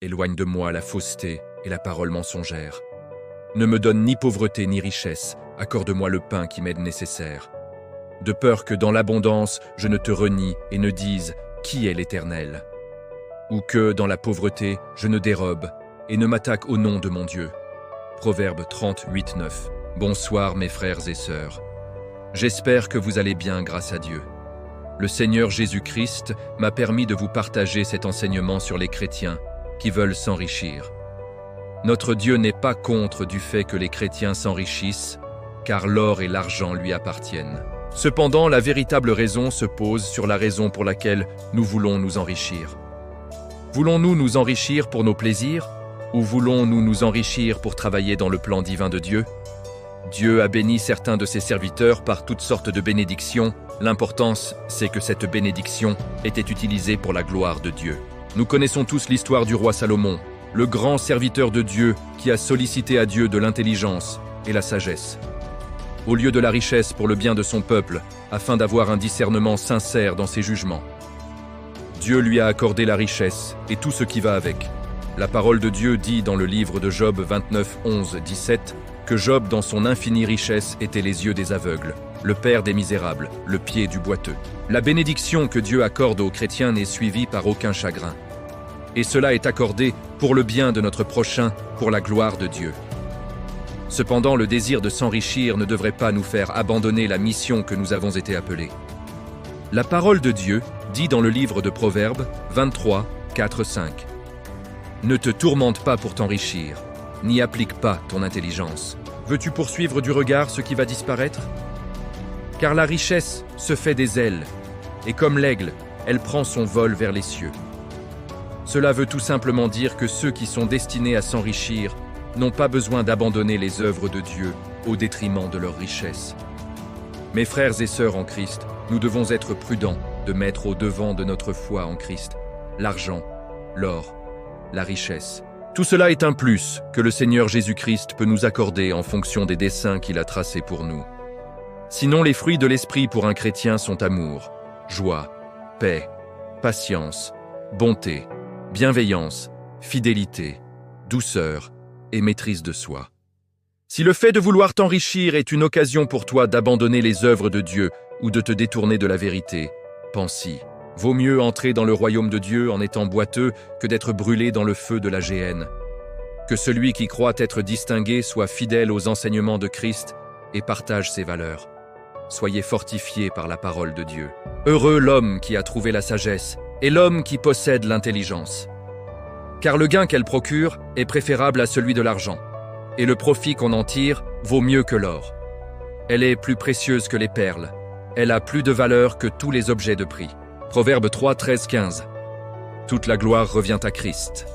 Éloigne de moi la fausseté et la parole mensongère. Ne me donne ni pauvreté ni richesse, accorde-moi le pain qui m'est nécessaire. De peur que dans l'abondance je ne te renie et ne dise « Qui est l'Éternel ?» Ou que dans la pauvreté je ne dérobe et ne m'attaque au nom de mon Dieu. Proverbe 38, 9. Bonsoir mes frères et sœurs. J'espère que vous allez bien grâce à Dieu. Le Seigneur Jésus-Christ m'a permis de vous partager cet enseignement sur les chrétiens qui veulent s'enrichir. Notre Dieu n'est pas contre du fait que les chrétiens s'enrichissent, car l'or et l'argent lui appartiennent. Cependant, la véritable raison se pose sur la raison pour laquelle nous voulons nous enrichir. Voulons-nous nous enrichir pour nos plaisirs, ou voulons-nous nous enrichir pour travailler dans le plan divin de Dieu? Dieu a béni certains de ses serviteurs par toutes sortes de bénédictions. L'importance, c'est que cette bénédiction était utilisée pour la gloire de Dieu. Nous connaissons tous l'histoire du roi Salomon, le grand serviteur de Dieu qui a sollicité à Dieu de l'intelligence et la sagesse. Au lieu de la richesse pour le bien de son peuple, afin d'avoir un discernement sincère dans ses jugements. Dieu lui a accordé la richesse et tout ce qui va avec. La parole de Dieu dit dans le livre de Job 29, 11, 17 que Job, dans son infinie richesse, était les yeux des aveugles, le père des misérables, le pied du boiteux. La bénédiction que Dieu accorde aux chrétiens n'est suivie par aucun chagrin. Et cela est accordé pour le bien de notre prochain, pour la gloire de Dieu. Cependant, le désir de s'enrichir ne devrait pas nous faire abandonner la mission que nous avons été appelés. La parole de Dieu dit dans le livre de Proverbes 23, 4, 5. Ne te tourmente pas pour t'enrichir, n'y applique pas ton intelligence. Veux-tu poursuivre du regard ce qui va disparaître? Car la richesse se fait des ailes, et comme l'aigle, elle prend son vol vers les cieux. Cela veut tout simplement dire que ceux qui sont destinés à s'enrichir n'ont pas besoin d'abandonner les œuvres de Dieu au détriment de leur richesse. Mes frères et sœurs en Christ, nous devons être prudents de mettre au devant de notre foi en Christ l'argent, l'or, la richesse. Tout cela est un plus que le Seigneur Jésus-Christ peut nous accorder en fonction des desseins qu'il a tracés pour nous. Sinon, les fruits de l'esprit pour un chrétien sont amour, joie, paix, patience, bonté, bienveillance, fidélité, douceur et maîtrise de soi. Si le fait de vouloir t'enrichir est une occasion pour toi d'abandonner les œuvres de Dieu ou de te détourner de la vérité, pense-y. Vaut mieux entrer dans le royaume de Dieu en étant boiteux que d'être brûlé dans le feu de la géhenne. Que celui qui croit être distingué soit fidèle aux enseignements de Christ et partage ses valeurs. Soyez fortifiés par la parole de Dieu. Heureux l'homme qui a trouvé la sagesse et l'homme qui possède l'intelligence. Car le gain qu'elle procure est préférable à celui de l'argent, et le profit qu'on en tire vaut mieux que l'or. Elle est plus précieuse que les perles, elle a plus de valeur que tous les objets de prix. Proverbe 3, 13, 15. Toute la gloire revient à Christ.